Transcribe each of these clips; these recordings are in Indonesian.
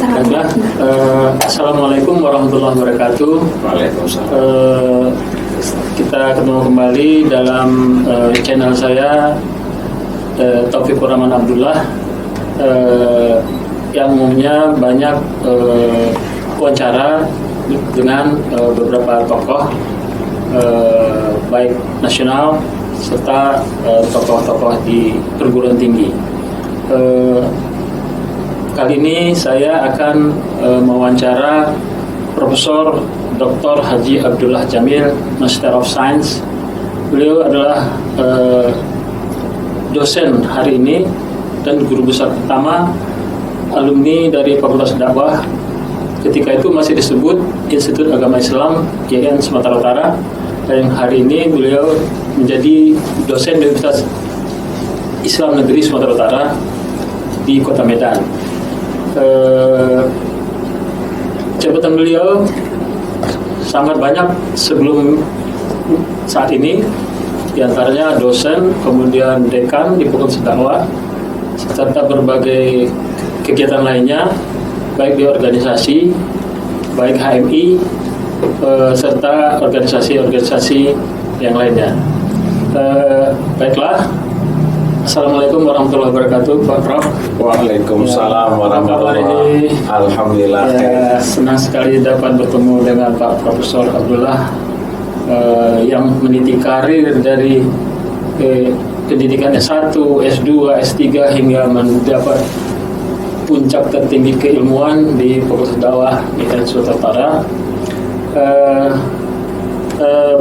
Baiklah, Assalamualaikum warahmatullahi wabarakatuh. Waalaikumsalam. Kita ketemu kembali dalam channel saya, Taufikur Rahman Abdullah, yang umumnya banyak wawancara dengan beberapa tokoh, baik nasional serta tokoh-tokoh di perguruan tinggi. Kali ini saya akan mewawancara Profesor Dr. Haji Abdullah Jamil, Master of Science. Beliau adalah dosen hari ini dan guru besar pertama alumni dari Fakultas Dakwah. Ketika itu masih disebut Institut Agama Islam IAIN Sumatera Utara, dan hari ini beliau menjadi dosen di Universitas Islam Negeri Sumatera Utara di Kota Medan. Jabatan beliau sangat banyak sebelum saat ini, diantaranya dosen, kemudian dekan di Fakultas Dakwah, serta berbagai kegiatan lainnya, baik di organisasi, baik HMI, serta organisasi-organisasi yang lainnya. Baiklah, Assalamualaikum warahmatullahi wabarakatuh, Pak Prof. Waalaikumsalam warahmatullahi wabarakatuh. Alhamdulillah. Senang sekali dapat bertemu dengan Pak Profesor Abdullah, yang meniti karir dari pendidikan S1, S2, S3 hingga mendapat puncak tertinggi keilmuan di Fakultas Dakwah IAIN Sumatera Utara.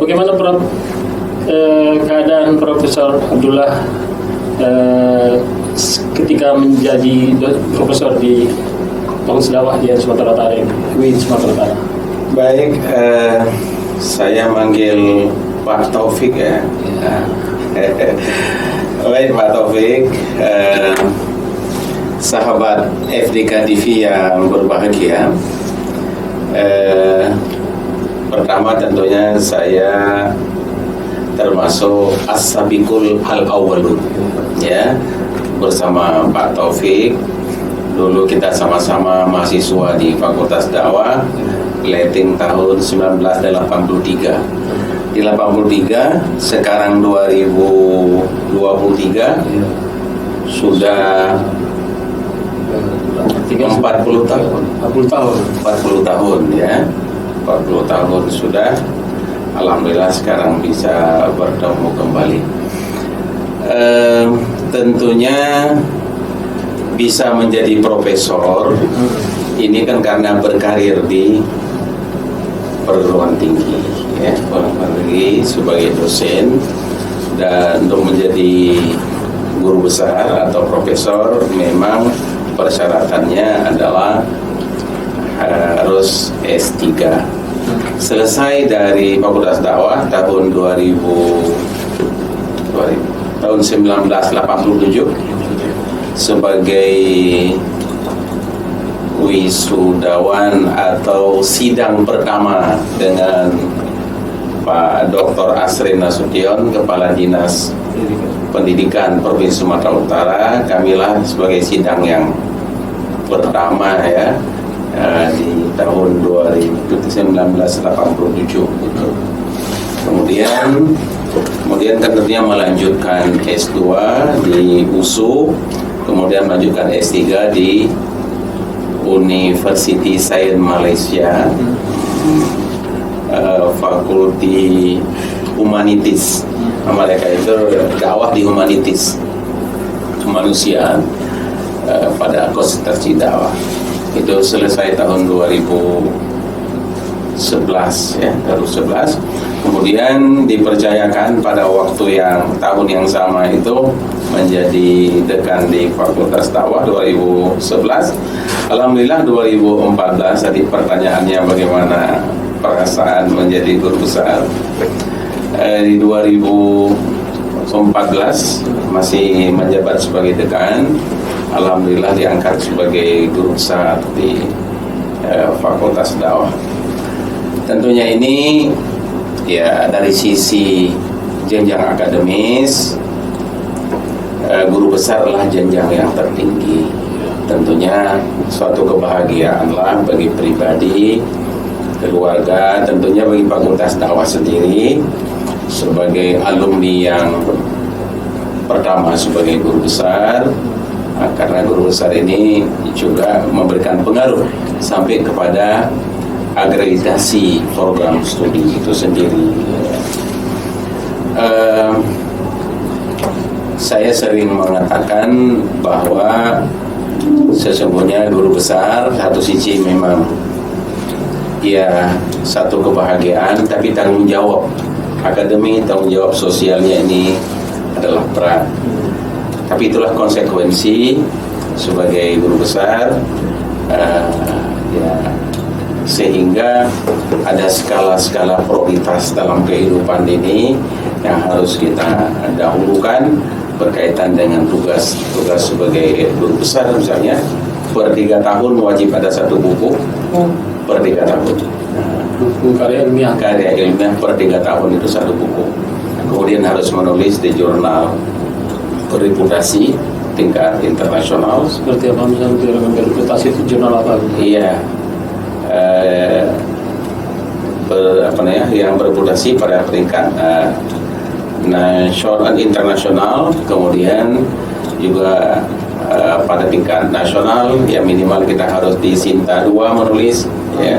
Bagaimana Prof, keadaan Profesor Abdullah ketika menjadi profesor di Fakultas Dakwah di Sumatera Utara, UIN Sumatera Utara? Baik, saya manggil Pak Taufik ya. Baik Pak Taufik, sahabat FDK TV yang berbahagia. Pertama tentunya saya termasuk as-sabiqul al-awwalun ya, bersama Pak Taufik. Dulu kita sama-sama mahasiswa di Fakultas Dakwah, letting tahun 1983. Di 83, sekarang 2023, sudah 40 tahun. 40 tahun ya. 40 tahun sudah. Alhamdulillah sekarang bisa bertemu kembali. Tentunya bisa menjadi profesor ini kan karena berkarir di perguruan tinggi ya, sebagai dosen, dan untuk menjadi guru besar atau profesor memang persyaratannya adalah harus S3. Selesai dari Fakultas Dakwah tahun 1987 sebagai wisudawan atau sidang pertama dengan Pak Dr. Asrin Nasution, Kepala Dinas Pendidikan Provinsi Sumatera Utara. Kamilah sebagai sidang yang pertama ya, di tahun 1987 gitu. Kemudian kan tentunya melanjutkan S2 di USU, kemudian melanjutkan S3 di University Science Malaysia, Fakulti Humanities. Mereka itu dakwah di humanities, kemanusiaan, pada konsentrasi dakwah. Itu selesai tahun 2011 ya, 2011. Kemudian dipercayakan pada waktu tahun yang sama itu menjadi dekan di Fakultas Dakwah 2011. Alhamdulillah 2014, tadi pertanyaannya bagaimana perasaan menjadi guru besar. Di 2014 masih menjabat sebagai dekan. Alhamdulillah diangkat sebagai guru besar di Fakultas Dakwah. Tentunya ini ya dari sisi jenjang akademis, guru besar adalah jenjang yang tertinggi. tentunya suatu kebahagiaanlah bagi pribadi, keluarga, tentunya bagi Fakultas Dakwah sendiri sebagai alumni yang pertama sebagai guru besar. Karena guru besar ini juga memberikan pengaruh sampai kepada akreditasi program studi itu sendiri. Saya sering mengatakan bahwa sesungguhnya guru besar satu sisi memang ya satu kebahagiaan, tapi tanggung jawab akademi, tanggung jawab sosialnya ini adalah berat. Tapi itulah konsekuensi sebagai guru besar, ya, sehingga ada skala-skala prioritas dalam kehidupan ini yang harus kita dahulukan berkaitan dengan tugas sebagai guru besar. Misalnya per 3 tahun wajib ada 1 buku per 3 tahun. Buku karya ilmiah per 3 tahun itu 1 buku. Kemudian harus menulis di jurnal berreputasi tingkat internasional. Seperti apa misalnya jurnal berreputasi itu jurnal apa? Iya, yang berreputasi pada peringkat nasional, internasional, kemudian juga pada tingkat nasional ya minimal kita harus di Sinta 2 menulis ya.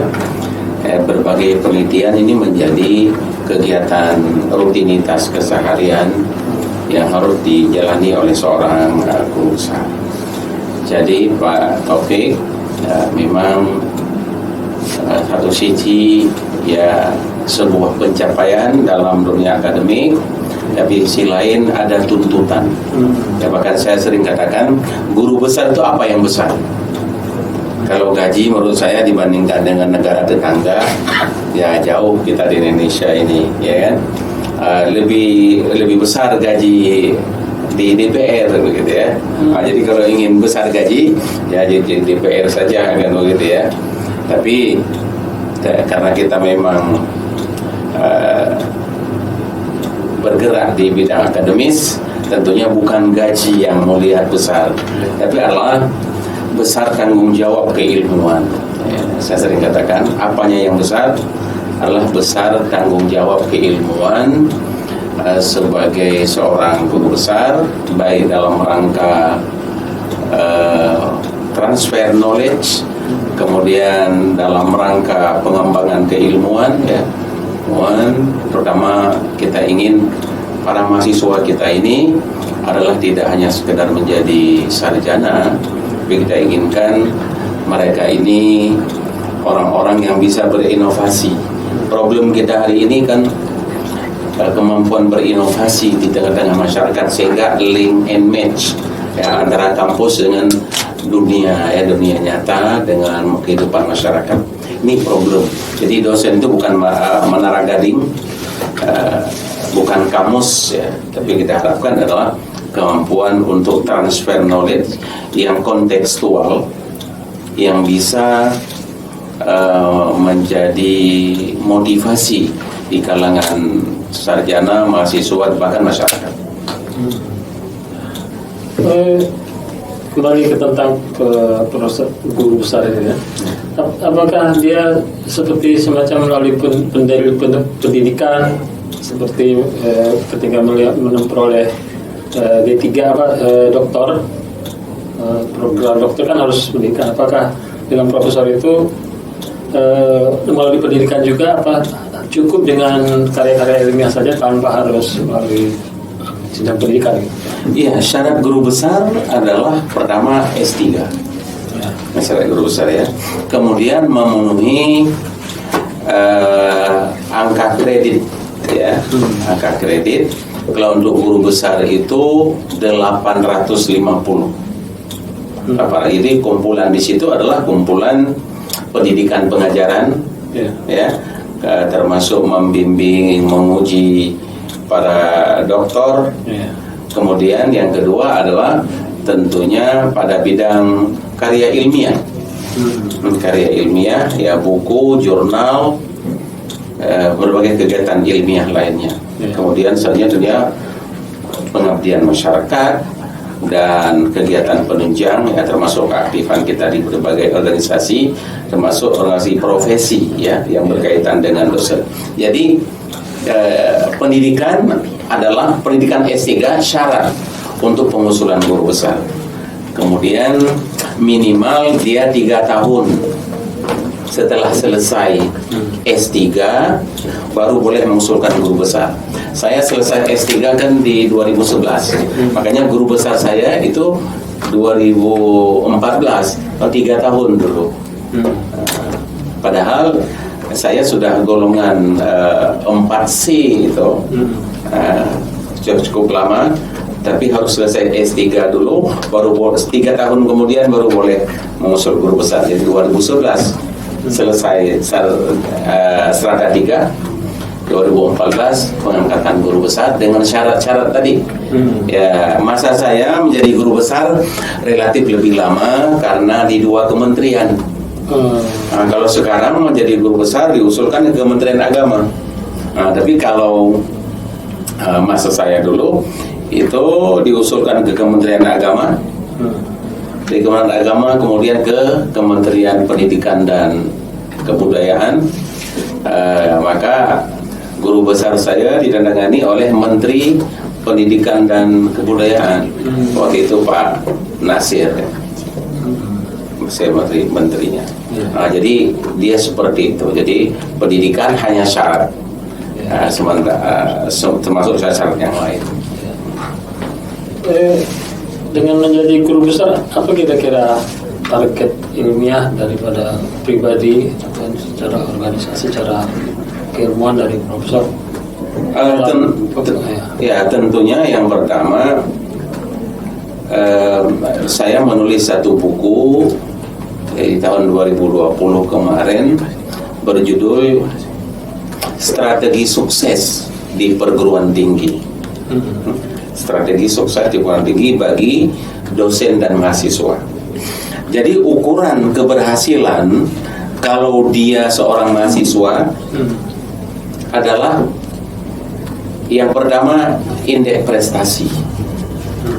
Berbagai penelitian ini menjadi kegiatan rutinitas keseharian yang harus dijalani oleh seorang guru besar. Jadi Pak Taufik memang satu sisi ya sebuah pencapaian dalam dunia akademik, tapi di sisi lain ada tuntutan. Ya, bahkan saya sering katakan guru besar itu apa yang besar? Kalau gaji menurut saya dibandingkan dengan negara tetangga ya jauh kita di Indonesia ini ya kan. Lebih besar gaji di DPR begitu ya. Jadi kalau ingin besar gaji ya jadi DPR saja kan begitu ya. Tapi karena kita memang bergerak di bidang akademis, tentunya bukan gaji yang melihat besar, tapi adalah besar tanggung jawab keilmuan. Saya sering katakan apanya yang besar adalah besar tanggung jawab keilmuan sebagai seorang guru besar, baik dalam rangka transfer knowledge, kemudian dalam rangka pengembangan keilmuan ya. Terutama kita ingin para mahasiswa kita ini adalah tidak hanya sekedar menjadi sarjana, tapi kita inginkan mereka ini orang-orang yang bisa berinovasi. Problem kita hari ini kan kemampuan berinovasi di tengah-tengah masyarakat, sehingga link and match ya, antara kampus dengan dunia ya, dunia nyata dengan kehidupan masyarakat. Ini problem. Jadi dosen itu bukan menara gading, bukan kamus ya, tapi kita harapkan adalah kemampuan untuk transfer knowledge yang kontekstual, yang bisa menjadi motivasi di kalangan sarjana, mahasiswa, bahkan masyarakat. Kembali ke tentang proses guru besar ini ya. Apakah dia seperti semacam melalui pendidikan seperti ketika memperoleh D3 doktor, program dokter kan harus pendidikan. Apakah dengan profesor itu melalui pendidikan juga, apa cukup dengan karya-karya ilmiah saja tanpa harus melalui jenjang pendidikan? Iya, syarat guru besar adalah pertama S3 ya. Syarat guru besar ya. Kemudian memenuhi angka kredit ya. Angka kredit kalau untuk guru besar itu 850. Jadi kumpulan di situ adalah kumpulan pendidikan pengajaran ya, termasuk membimbing, menguji para doktor. Kemudian yang kedua adalah tentunya pada bidang karya ilmiah. Karya ilmiah ya, buku, jurnal, berbagai kegiatan ilmiah lainnya. Kemudian selanjutnya pengabdian masyarakat, dan kegiatan penunjang, ya, termasuk keaktifan kita di berbagai organisasi, termasuk organisasi profesi, ya, yang berkaitan dengan dosen. Jadi pendidikan adalah pendidikan S3 syarat untuk pengusulan guru besar. Kemudian minimal dia 3 tahun setelah selesai S3 baru boleh mengusulkan guru besar. Saya selesai S3 kan di 2011. Makanya guru besar saya itu 2014, 3 tahun dulu. Padahal saya sudah golongan 4C itu. Cukup lama, tapi harus selesai S3 dulu, baru 3 tahun kemudian baru boleh mengusul guru besar. Jadi 2011 selesai strata 3, 2014 pengangkatan guru besar dengan syarat-syarat tadi. Ya, masa saya menjadi guru besar relatif lebih lama karena di 2 kementerian. Nah, kalau sekarang menjadi guru besar diusulkan ke Kementerian Agama. Nah, tapi kalau masa saya dulu itu diusulkan ke Kementerian Agama, dari Kementerian Agama kemudian ke Kementerian Pendidikan dan Kebudayaan. Maka guru besar saya ditandangani oleh Menteri Pendidikan dan Kebudayaan waktu itu Pak Nasir, saya menterinya. Nah, jadi dia seperti itu. Jadi pendidikan hanya syarat, termasuk syarat yang lain. Dengan menjadi guru besar, apa kira-kira target ilmiah daripada pribadi atau secara organisasi, secara keilmuan dari profesor? Tentunya yang pertama, saya menulis satu buku di tahun 2020 kemarin berjudul Strategi Sukses di Perguruan Tinggi. Strategi sukses di perguruan tinggi bagi dosen dan mahasiswa. Jadi ukuran keberhasilan kalau dia seorang mahasiswa adalah yang pertama indeks prestasi.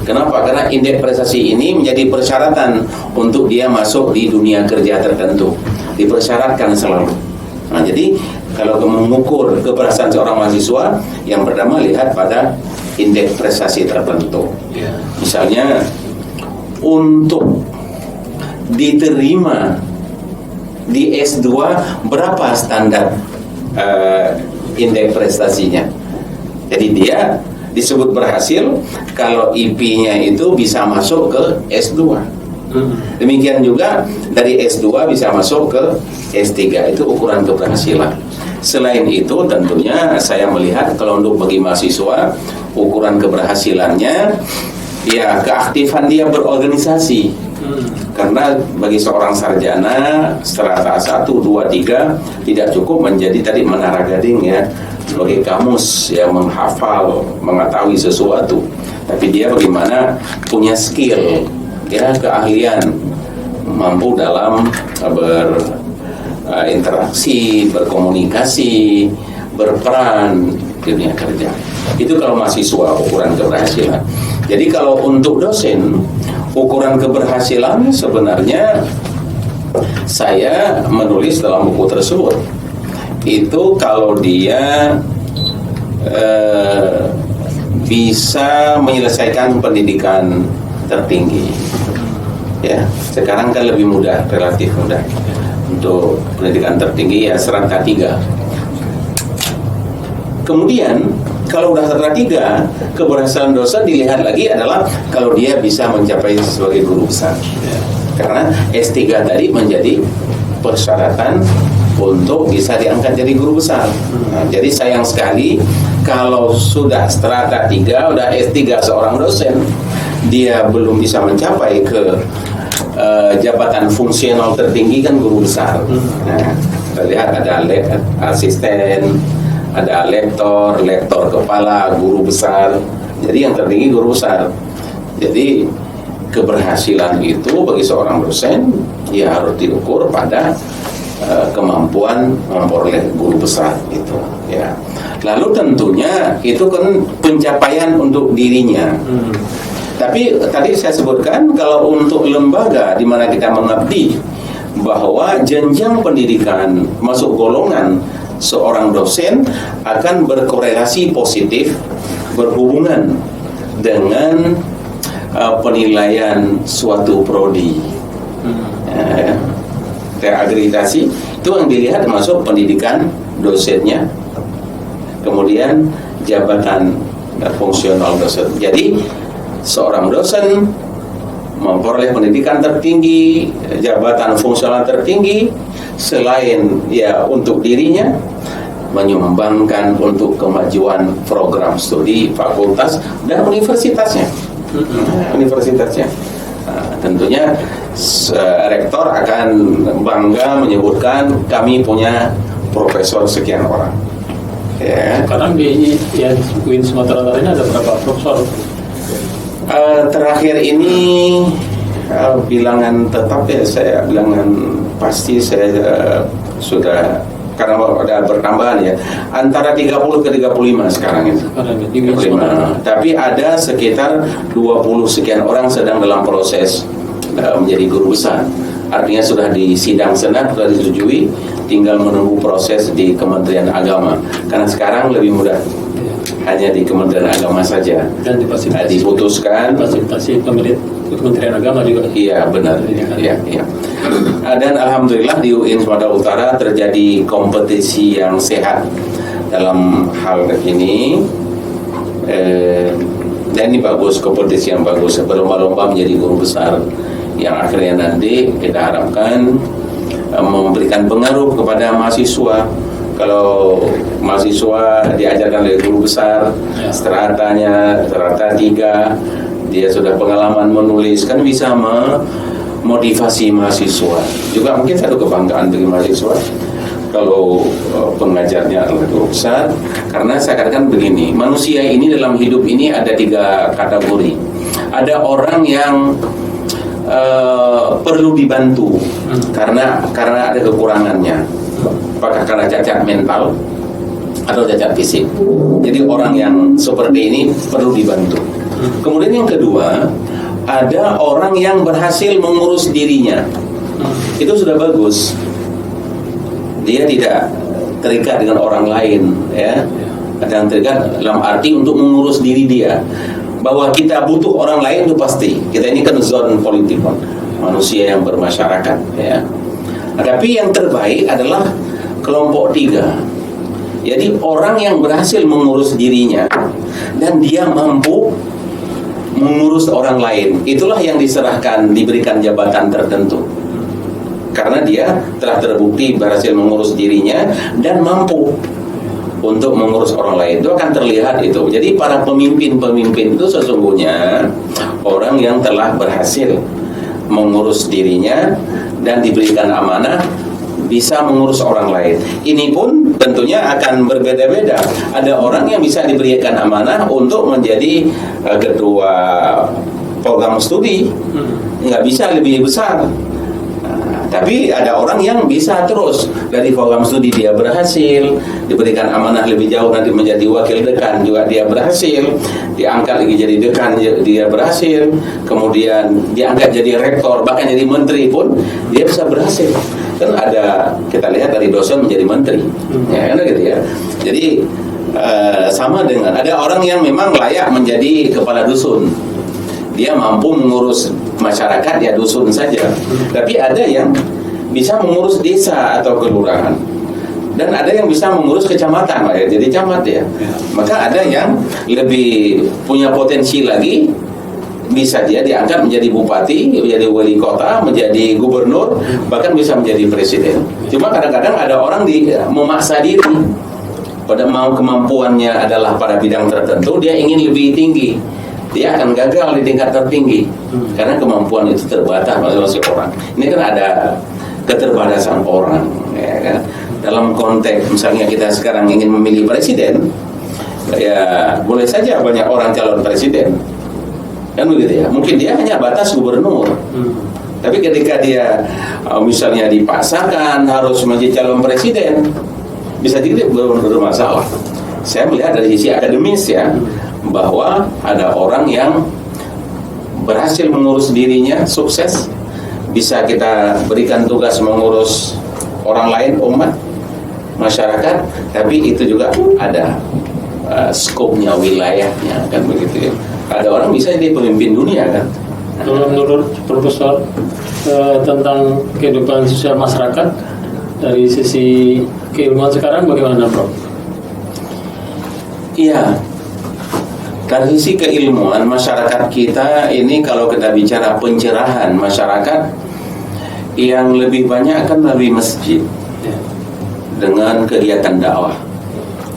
Kenapa? Karena indeks prestasi ini menjadi persyaratan untuk dia masuk di dunia kerja tertentu. Dipersyaratkan selalu. Nah, jadi kalau mengukur keberhasilan seorang mahasiswa, yang pertama lihat pada indeks prestasi tertentu. Misalnya untuk diterima di S2 berapa standar indeks prestasinya. Jadi dia disebut berhasil kalau IP-nya itu bisa masuk ke S2. Demikian juga dari S2 bisa masuk ke S3, itu ukuran keberhasilan. Selain itu tentunya saya melihat kalau untuk bagi mahasiswa ukuran keberhasilannya ya keaktifan dia berorganisasi. Karena bagi seorang sarjana strata 1, 2, 3 tidak cukup menjadi tadi menara gading ya sebagai kamus ya menghafal, mengetahui sesuatu, tapi dia bagaimana punya skill ya, keahlian, mampu dalam berinteraksi, berkomunikasi, berperan di dunia kerja. Itu kalau mahasiswa ukuran keberhasilan. Jadi kalau untuk dosen ukuran keberhasilan sebenarnya saya menulis dalam buku tersebut itu kalau dia bisa menyelesaikan pendidikan tertinggi. Ya, sekarang kan lebih mudah, relatif mudah. Untuk pendidikan tertinggi ya strata 3. Kemudian kalau udah strata 3, keberhasilan dosen dilihat lagi adalah kalau dia bisa mencapai sebagai guru besar. Karena S3 tadi menjadi persyaratan untuk bisa diangkat jadi guru besar. Nah, jadi sayang sekali kalau sudah strata 3, udah S3 seorang dosen, dia belum bisa mencapai ke jabatan fungsional tertinggi kan guru besar. Nah, kita lihat ada asisten, ada lektor kepala, guru besar. Jadi yang tertinggi guru besar. Jadi keberhasilan itu bagi seorang dosen ya harus diukur pada kemampuan memperoleh guru besar itu ya. Lalu tentunya itu kan pencapaian untuk dirinya. Tapi tadi saya sebutkan kalau untuk lembaga di mana kita mengabdi, bahwa jenjang pendidikan masuk golongan seorang dosen akan berkorelasi positif berhubungan dengan penilaian suatu prodi. Terakreditasi itu yang dilihat masuk pendidikan dosennya, kemudian jabatan fungsional dosen. Jadi seorang dosen memperoleh pendidikan tertinggi, jabatan fungsional tertinggi, selain ya untuk dirinya, menyumbangkan untuk kemajuan program studi fakultas dan universitasnya. Tentunya rektor akan bangga menyebutkan kami punya profesor sekian orang. Ya. Sekarang di UIN Sumatera Utara ini ada berapa profesor? Terakhir ini bilangan tetap ya, saya bilangan pasti saya sudah, karena ada bertambahan ya, antara 30 ke 35 sekarang ini. Tapi ada sekitar 20 sekian orang sedang dalam proses menjadi guru besar. Artinya sudah di sidang senat, sudah disetujui, tinggal menunggu proses di Kementerian Agama. Karena sekarang lebih mudah, hanya di Kementerian Agama saja. Dan diputuskan. Fasilitasi Kementerian Agama juga. Iya benar. Iya. Dan alhamdulillah di UIN Sumatera Utara terjadi kompetisi yang sehat dalam hal ini. Dan ini bagus, kompetisi yang bagus, berlomba-lomba menjadi guru besar, yang akhirnya nanti kita harapkan memberikan pengaruh kepada mahasiswa. Kalau mahasiswa diajarkan dari guru besar, strata 3, dia sudah pengalaman menulis, kan bisa memotivasi mahasiswa. Juga mungkin satu kebanggaan bagi mahasiswa kalau pengajarnya adalah guru besar. Karena saya katakan begini, manusia ini dalam hidup ini ada 3 kategori. Ada orang yang perlu dibantu karena ada kekurangannya, apakah karena cacat mental atau cacat fisik. Jadi orang yang seperti ini perlu dibantu. Kemudian yang kedua, ada orang yang berhasil mengurus dirinya. Itu sudah bagus. Dia tidak terikat dengan orang lain, ya. Ada yang terikat dalam arti untuk mengurus diri dia. Bahwa kita butuh orang lain itu pasti. Kita ini kan zon politik, manusia yang bermasyarakat, ya. Tapi yang terbaik adalah kelompok 3. Jadi orang yang berhasil mengurus dirinya dan dia mampu mengurus orang lain, itulah yang diserahkan, diberikan jabatan tertentu. Karena dia telah terbukti berhasil mengurus dirinya dan mampu untuk mengurus orang lain. Itu akan terlihat itu. Jadi para pemimpin-pemimpin itu sesungguhnya orang yang telah berhasil mengurus dirinya dan diberikan amanah, bisa mengurus orang lain. Ini pun tentunya akan berbeda-beda. Ada orang yang bisa diberikan amanah untuk menjadi ketua program studi, nggak bisa lebih besar. Tapi ada orang yang bisa terus dari program studi dia berhasil, diberikan amanah lebih jauh nanti menjadi wakil dekan juga dia berhasil, diangkat lagi jadi dekan dia berhasil, kemudian diangkat jadi rektor, bahkan jadi menteri pun dia bisa berhasil. Kan ada, kita lihat dari dosen menjadi menteri, ya kan gitu ya. Jadi sama dengan ada orang yang memang layak menjadi kepala dusun. Dia mampu mengurus masyarakat, ya dusun saja. Tapi ada yang bisa mengurus desa atau kelurahan. Dan ada yang bisa mengurus kecamatan, ya, jadi camat ya. Maka ada yang lebih punya potensi lagi, bisa dia diangkat menjadi bupati, menjadi wali kota, menjadi gubernur, bahkan bisa menjadi presiden. Cuma kadang-kadang ada orang memaksa diri. Pada kemampuannya adalah pada bidang tertentu, dia ingin lebih tinggi. Dia akan gagal di tingkat tertinggi karena kemampuan itu terbatas masing-masing orang. Ini kan ada keterbatasan orang, ya kan? Dalam konteks misalnya kita sekarang ingin memilih presiden, ya boleh saja banyak orang calon presiden, kan begitu ya. Mungkin dia hanya batas gubernur, tapi ketika dia misalnya dipaksakan harus menjadi calon presiden, bisa jadi bermasalah. Saya melihat dari sisi akademis ya, bahwa ada orang yang berhasil mengurus dirinya, sukses, bisa kita berikan tugas mengurus orang lain, umat, masyarakat, tapi itu juga ada skopnya, wilayahnya, kan begitu ya. Ada orang bisa jadi pemimpin dunia kan. Kalau menurut Profesor tentang kehidupan sosial masyarakat dari sisi keilmuan sekarang bagaimana, Prof? Iya, dari sisi keilmuan masyarakat kita ini, kalau kita bicara pencerahan masyarakat, yang lebih banyak kan melalui masjid dengan kegiatan dakwah.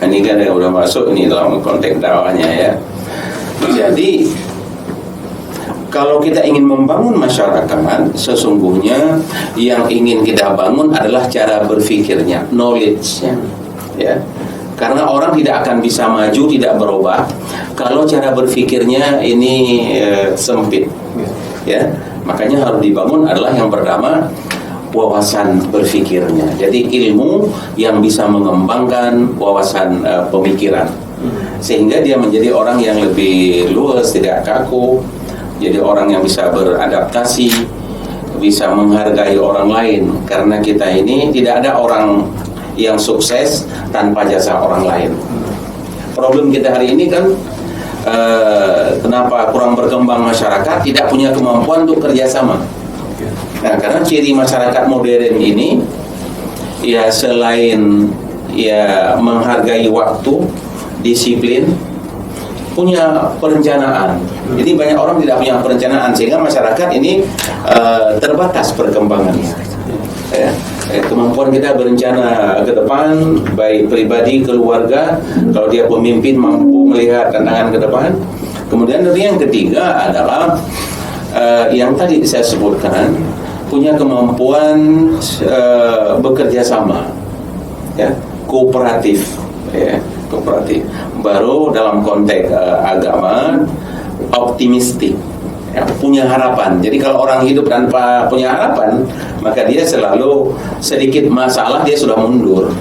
Ini kan yang udah masuk ini dalam konteks dakwahnya ya. Jadi kalau kita ingin membangun masyarakat, sesungguhnya yang ingin kita bangun adalah cara berpikirnya, knowledge-nya, ya. Karena orang tidak akan bisa maju, tidak berubah kalau cara berpikirnya ini sempit, ya. Makanya harus dibangun adalah yang pertama wawasan berpikirnya. Jadi ilmu yang bisa mengembangkan wawasan pemikiran, sehingga dia menjadi orang yang lebih luas, tidak kaku. Jadi orang yang bisa beradaptasi, bisa menghargai orang lain. Karena kita ini tidak ada orang yang sukses tanpa jasa orang lain. Problem kita hari ini kan kenapa kurang berkembang masyarakat, tidak punya kemampuan untuk kerjasama. Nah, karena ciri masyarakat modern ini ya selain ya menghargai waktu, disiplin, punya perencanaan. Jadi banyak orang tidak punya perencanaan, sehingga masyarakat ini terbatas perkembangannya. Ya, kemampuan kita berencana ke depan, baik pribadi, keluarga, kalau dia pemimpin mampu melihat tantangan ke depan. Kemudian yang ketiga adalah yang tadi saya sebutkan, punya kemampuan bekerja sama, ya, kooperatif, ya, kooperatif. Baru dalam konteks agama, optimistik, ya, punya harapan. Jadi kalau orang hidup tanpa punya harapan, maka dia selalu sedikit masalah dia sudah mundur.